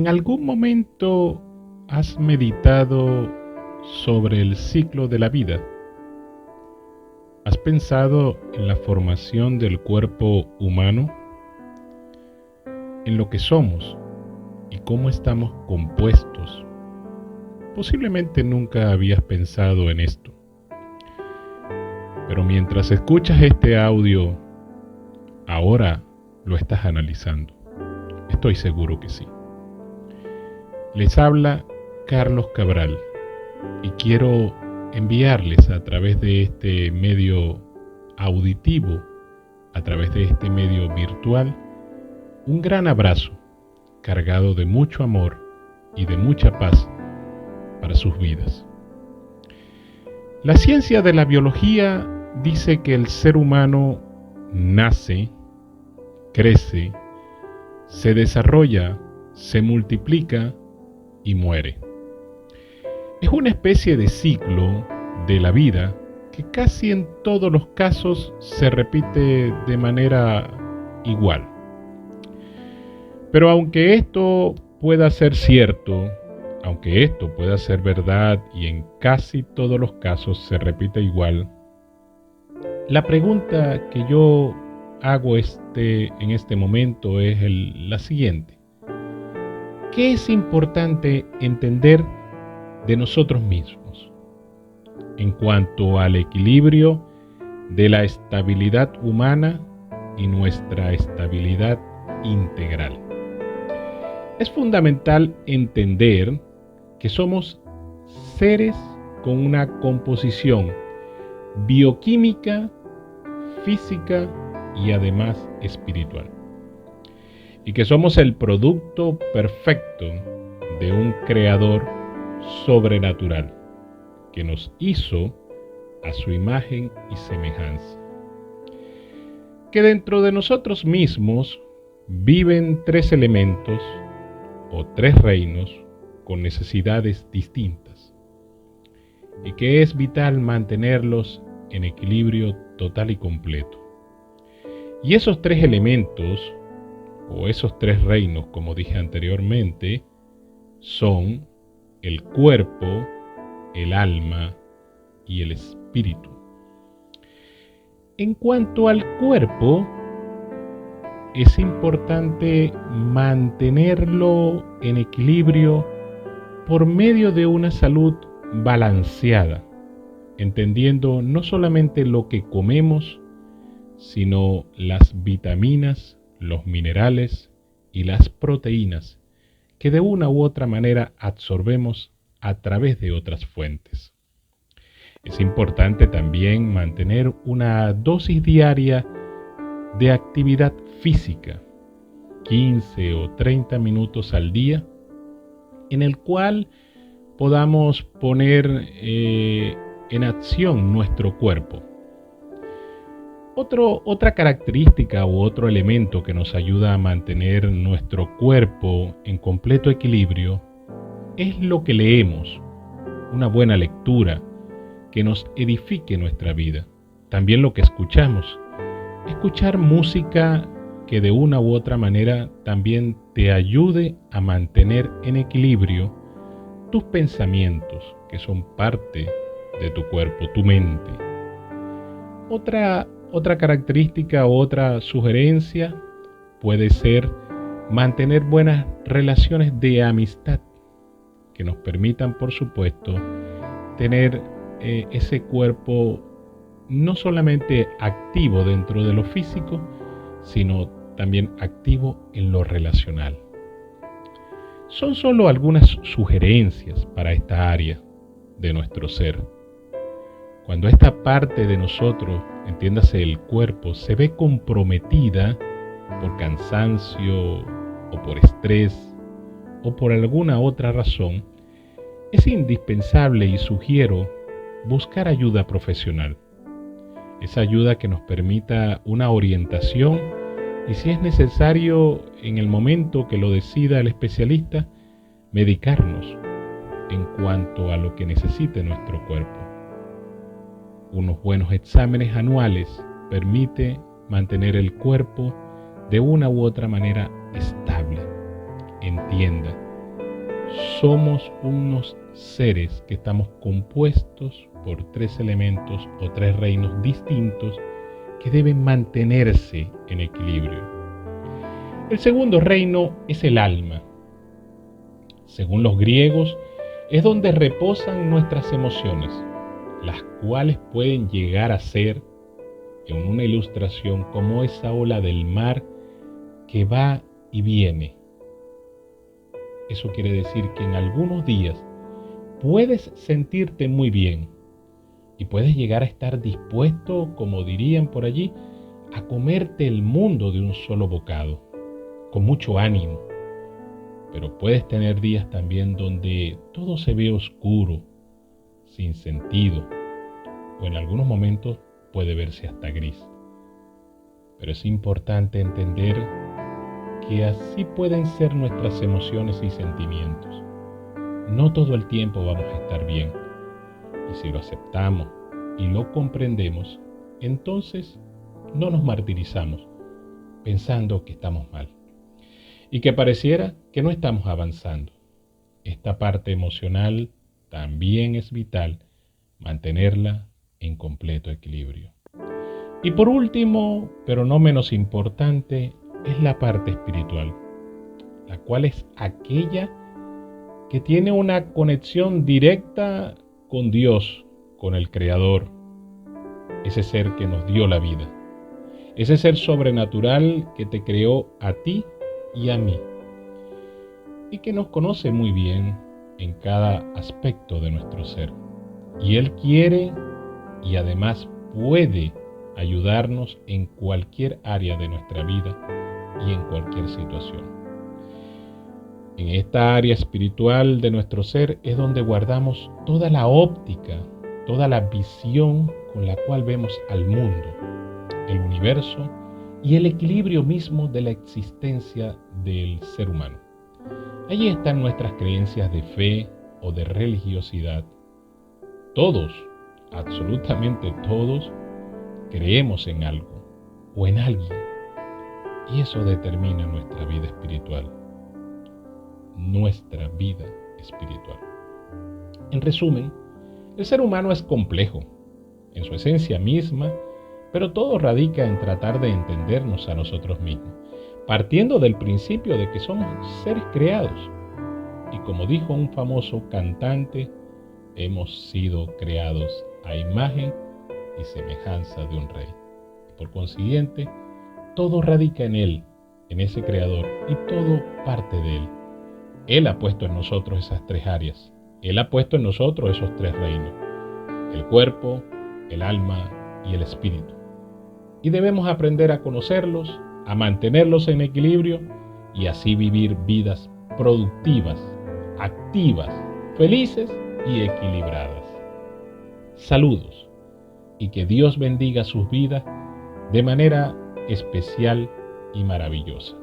¿En algún momento has meditado sobre el ciclo de la vida? ¿Has pensado en la formación del cuerpo humano, en lo que somos y cómo estamos compuestos? Posiblemente nunca habías pensado en esto, pero mientras escuchas este audio, ahora lo estás analizando. Estoy seguro que sí. Les habla Carlos Cabral y quiero enviarles a través de este medio auditivo, a través de este medio virtual, un gran abrazo cargado de mucho amor y de mucha paz para sus vidas. La ciencia de la biología dice que el ser humano nace, crece, se desarrolla, se multiplica y muere. Es una especie de ciclo de la vida que casi en todos los casos se repite de manera igual. Pero aunque esto pueda ser cierto, aunque esto pueda ser verdad y en casi todos los casos se repite igual, la pregunta que yo hago en este momento es la siguiente. ¿Qué es importante entender de nosotros mismos en cuanto al equilibrio de la estabilidad humana y nuestra estabilidad integral? Es fundamental entender que somos seres con una composición bioquímica, física y además espiritual, y que somos el producto perfecto de un creador sobrenatural que nos hizo a su imagen y semejanza. Que dentro de nosotros mismos viven tres elementos o tres reinos con necesidades distintas y que es vital mantenerlos en equilibrio total y completo. Y esos tres elementos o esos tres reinos, como dije anteriormente, son el cuerpo, el alma y el espíritu. En cuanto al cuerpo, es importante mantenerlo en equilibrio por medio de una salud balanceada, entendiendo no solamente lo que comemos, sino las vitaminas, los minerales y las proteínas que de una u otra manera absorbemos a través de otras fuentes. Es importante también mantener una dosis diaria de actividad física, 15 o 30 minutos al día, en el cual podamos poner en acción nuestro cuerpo. Otra característica u otro elemento que nos ayuda a mantener nuestro cuerpo en completo equilibrio es lo que leemos, una buena lectura que nos edifique nuestra vida. También lo que escuchamos, escuchar música que de una u otra manera también te ayude a mantener en equilibrio tus pensamientos, que son parte de tu cuerpo, tu mente. Otra característica o otra sugerencia puede ser mantener buenas relaciones de amistad que nos permitan, por supuesto, tener ese cuerpo no solamente activo dentro de lo físico, sino también activo en lo relacional. Son solo algunas sugerencias para esta área de nuestro ser. Cuando esta parte de nosotros, entiéndase el cuerpo, se ve comprometida por cansancio o por estrés o por alguna otra razón, es indispensable y sugiero buscar ayuda profesional. Esa ayuda que nos permita una orientación y, si es necesario, en el momento que lo decida el especialista, medicarnos en cuanto a lo que necesite nuestro cuerpo. Unos buenos exámenes anuales permite mantener el cuerpo de una u otra manera estable. Entienda, somos unos seres que estamos compuestos por tres elementos o tres reinos distintos que deben mantenerse en equilibrio. El segundo reino es el alma. Según los griegos, es donde reposan nuestras emociones, las cuales pueden llegar a ser, en una ilustración, como esa ola del mar que va y viene. Eso quiere decir que en algunos días puedes sentirte muy bien y puedes llegar a estar dispuesto, como dirían por allí, a comerte el mundo de un solo bocado, con mucho ánimo. Pero puedes tener días también donde todo se ve oscuro, sin sentido, o en algunos momentos puede verse hasta gris. Pero es importante entender que así pueden ser nuestras emociones y sentimientos. No todo el tiempo vamos a estar bien. Y si lo aceptamos y lo comprendemos, entonces no nos martirizamos pensando que estamos mal y que pareciera que no estamos avanzando. Esta parte emocional también es vital mantenerla en completo equilibrio. Y por último, pero no menos importante, es la parte espiritual, la cual es aquella que tiene una conexión directa con Dios, con el Creador, ese ser que nos dio la vida, ese ser sobrenatural que te creó a ti y a mí, y que nos conoce muy bien en cada aspecto de nuestro ser. Y Él quiere y además puede ayudarnos en cualquier área de nuestra vida y en cualquier situación. En esta área espiritual de nuestro ser es donde guardamos toda la óptica, toda la visión con la cual vemos al mundo, el universo y el equilibrio mismo de la existencia del ser humano. Allí están nuestras creencias de fe o de religiosidad. Todos, absolutamente todos, creemos en algo o en alguien, y eso determina nuestra vida espiritual. Nuestra vida espiritual. En resumen, el ser humano es complejo en su esencia misma, pero todo radica en tratar de entendernos a nosotros mismos, partiendo del principio de que somos seres creados. Y como dijo un famoso cantante, hemos sido creados a imagen y semejanza de un rey. Por consiguiente, todo radica en Él, en ese Creador, y todo parte de Él. Él ha puesto en nosotros esas tres áreas. Él ha puesto en nosotros esos tres reinos: el cuerpo, el alma y el espíritu. Y debemos aprender a conocerlos, a mantenerlos en equilibrio y así vivir vidas productivas, activas, felices y equilibradas. Saludos y que Dios bendiga sus vidas de manera especial y maravillosa.